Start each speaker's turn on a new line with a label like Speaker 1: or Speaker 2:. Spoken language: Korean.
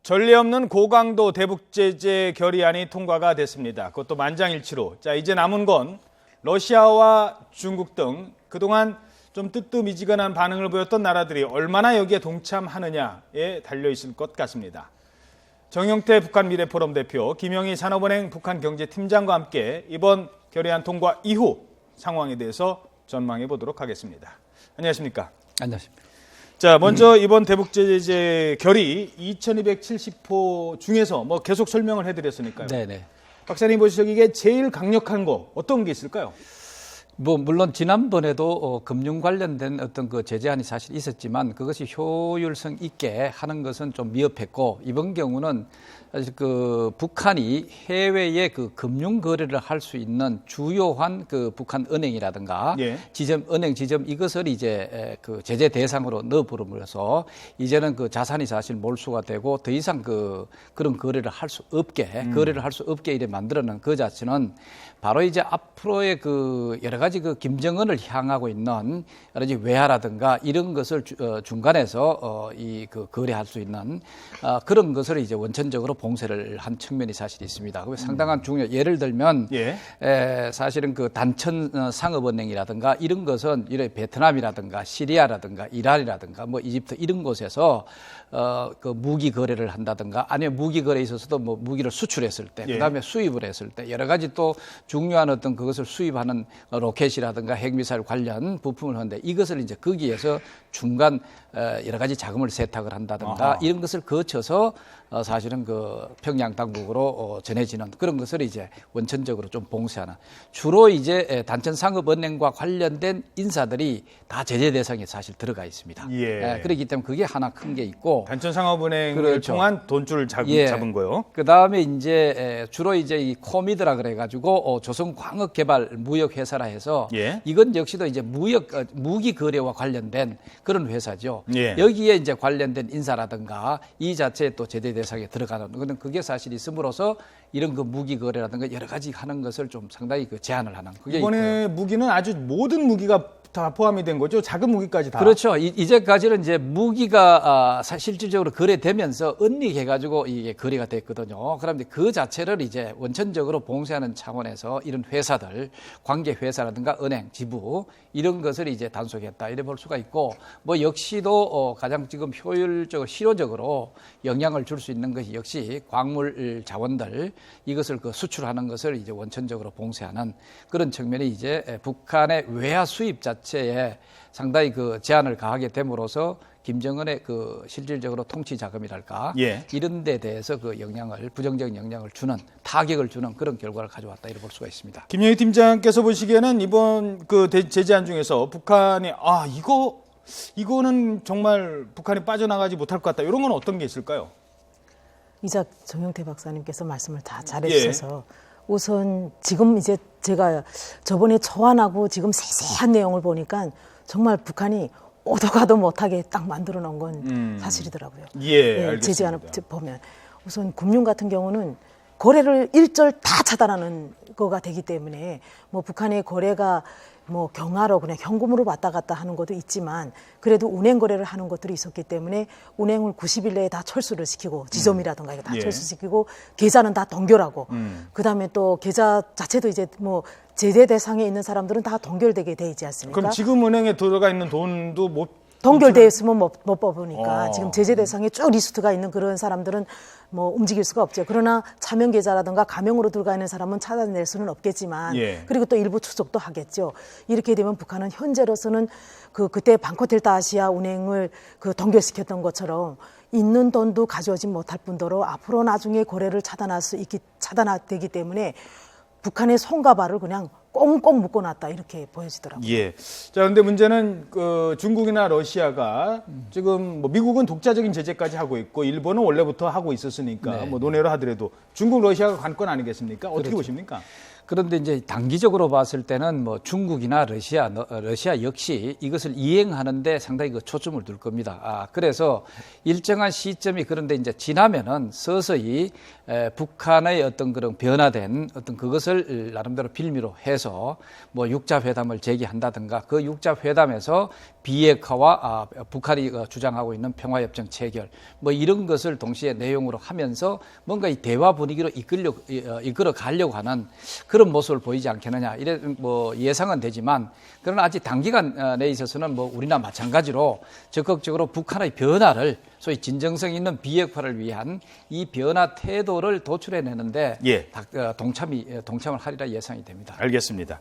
Speaker 1: 전례 없는 고강도 대북 제재 결의안이 통과가 됐습니다. 그것도 만장일치로. 자, 이제 남은 건 러시아와 중국 등 그동안 좀 뜨뜻미지근한 반응을 보였던 나라들이 얼마나 여기에 동참하느냐에 달려 있을 것 같습니다. 정영태 북한 미래포럼 대표, 김영희 산업은행 북한경제팀장과 함께 이번 결의안 통과 이후 상황에 대해서 전망해 보도록 하겠습니다. 안녕하십니까?
Speaker 2: 안녕하십니까?
Speaker 1: 자, 먼저 이번 대북 제재 결의 2270호 중에서 뭐 계속 설명을 해드렸으니까요.
Speaker 2: 네네.
Speaker 1: 박사님 보시기에 제일 강력한 거 어떤 게 있을까요?
Speaker 2: 물론 지난번에도 금융 관련된 어떤 그 제재안이 사실 있었지만 그것이 효율성 있게 하는 것은 좀 미흡했고, 이번 경우는 사실 그 북한이 해외에 그 금융 거래를 할 수 있는 주요한 그 북한 은행이라든가 은행 지점 이것을 이제 그 제재 대상으로 넣어버림으로써 이제는 그 자산이 사실 몰수가 되고 더 이상 그런 거래를 할 수 없게 이래 만들어낸 그 자체는 바로 이제 앞으로의 그 여러 가지 그 김정은을 향하고 있는 여러 가지 외화라든가 이런 것을 중간에서 그 거래할 수 있는 그런 것을 이제 원천적으로 봉쇄를 한 측면이 사실 있습니다. 그 상당한 예를 들면 사실은 그 단천 상업은행이라든가 이런 것은 이런 베트남이라든가 시리아라든가 이란이라든가 뭐 이집트 이런 곳에서 그 무기 거래를 한다든가 아니면 무기 거래에 있어서도 뭐 무기를 수출했을 때 그다음에 수입을 했을 때 여러 가지 또 중요한 어떤 그것을 수입하는 로켓이라든가 핵미사일 관련 부품을 하는데 이것을 이제 거기에서 중간 여러 가지 자금을 세탁을 한다든가 이런 것을 거쳐서 사실은 그 평양 당국으로 전해지는 그런 것을 이제 원천적으로 좀 봉쇄하는, 주로 이제 단천상업은행과 관련된 인사들이 다 제재 대상에 사실 들어가 있습니다. 그렇기 때문에 그게 하나 큰 게 있고,
Speaker 1: 단천상업은행을 통한 돈줄을 잡은 거요.
Speaker 2: 그 다음에 이제 주로 이제 이 코미드라 그래가지고 조선광업개발무역회사라 해서 이건 역시도 이제 무기 거래와 관련된 그런 회사죠. 여기에 이제 관련된 인사라든가 이 자체에 또 제재 대상에 들어가는, 그게 사실 있음으로써 이런 그 무기 거래라든가 여러 가지 하는 것을 좀 상당히 그 제한을 하는 그게
Speaker 1: 이번에 있고요. 무기는 아주 모든 무기가 다 포함이 된 거죠. 작은 무기까지 다.
Speaker 2: 그렇죠. 이제까지는 이제 무기가 실질적으로 거래되면서 은닉해가지고 이게 거래가 됐거든요. 그런데 그 자체를 이제 원천적으로 봉쇄하는 차원에서 이런 회사들, 관계 회사라든가 은행, 지부 이런 것을 이제 단속했다 이래 볼 수가 있고, 뭐 역시도 가장 지금 효율적으로 실효적으로 영향을 줄 수 있는 것이 역시 광물 자원들 이것을 그 수출하는 것을 이제 원천적으로 봉쇄하는 그런 측면이 이제 북한의 외화 수입 자체에 상당히 그 제한을 가하게 됨으로써 김정은의 그 실질적으로 통치 자금이랄까 이런 데 대해서 그 부정적인 영향을 주는, 타격을 주는 그런 결과를 가져왔다 이렇게 볼 수가 있습니다.
Speaker 1: 김영희 팀장께서 보시기에는 이번 그 제재안 중에서 북한이 이거는 정말 북한이 빠져나가지 못할 것 같다 이런 건 어떤 게 있을까요?
Speaker 3: 이작 정영태 박사님께서 말씀을 다 잘해주셔서 우선 지금 이제 제가 저번에 초안하고 지금 세세한 내용을 보니까 정말 북한이 오도 가도 못하게 딱 만들어 놓은 건 사실이더라고요.
Speaker 1: 알겠습니다.
Speaker 3: 제재안을 보면 우선 금융 같은 경우는 거래를 일절 다 차단하는 거가 되기 때문에 뭐 북한의 거래가 뭐 경화로 그냥 현금으로 왔다 갔다 하는 것도 있지만 그래도 운행 거래를 하는 것들이 있었기 때문에 운행을 90일 내에 다 철수를 시키고 지점이라든가 이거 다 철수시키고 계좌는 다 동결하고 그다음에 또 계좌 자체도 이제 뭐 제재 대상에 있는 사람들은 다 동결되게 돼 있지 않습니까?
Speaker 1: 그럼 지금 은행에 들어가 있는 돈도 못
Speaker 3: 동결돼 있으면 못 뽑으니까 지금 제재 대상에 쭉 리스트가 있는 그런 사람들은 뭐 움직일 수가 없죠. 그러나 차명 계좌라든가 가명으로 들어가 있는 사람은 찾아낼 수는 없겠지만 그리고 또 일부 추적도 하겠죠. 이렇게 되면 북한은 현재로서는 그때 방코델타 아시아 운행을 동결시켰던 것처럼 있는 돈도 가져오지 못할 뿐더러 앞으로 나중에 거래를 차단되기 때문에 북한의 손과 발을 그냥 꽁꽁 묶어놨다 이렇게 보여지더라고요.
Speaker 1: 자, 그런데 문제는 중국이나 러시아가 지금 뭐 미국은 독자적인 제재까지 하고 있고 일본은 원래부터 하고 있었으니까 뭐 논외로 하더라도 중국, 러시아가 관건 아니겠습니까? 어떻게 보십니까?
Speaker 2: 그런데 이제 단기적으로 봤을 때는 뭐 중국이나 러시아 역시 이것을 이행하는데 상당히 그 초점을 둘 겁니다. 그래서 일정한 시점이 그런데 이제 지나면은 서서히 북한의 어떤 그런 변화된 어떤 그것을 나름대로 빌미로 해서 뭐 육자 회담을 제기한다든가 그 육자 회담에서 비핵화와 북한이 주장하고 있는 평화협정 체결 뭐 이런 것을 동시에 내용으로 하면서 뭔가 이 대화 분위기로 이끌어 가려고 하는 그런 모습을 보이지 않겠느냐 이래 뭐 예상은 되지만 그러나 아직 단기간 내에 있어서는 뭐 우리나 마찬가지로 적극적으로 북한의 변화를 소위 진정성 있는 비핵화를 위한 이 변화 태도를 도출해내는데 동참을 하리라 예상이 됩니다.
Speaker 1: 알겠습니다.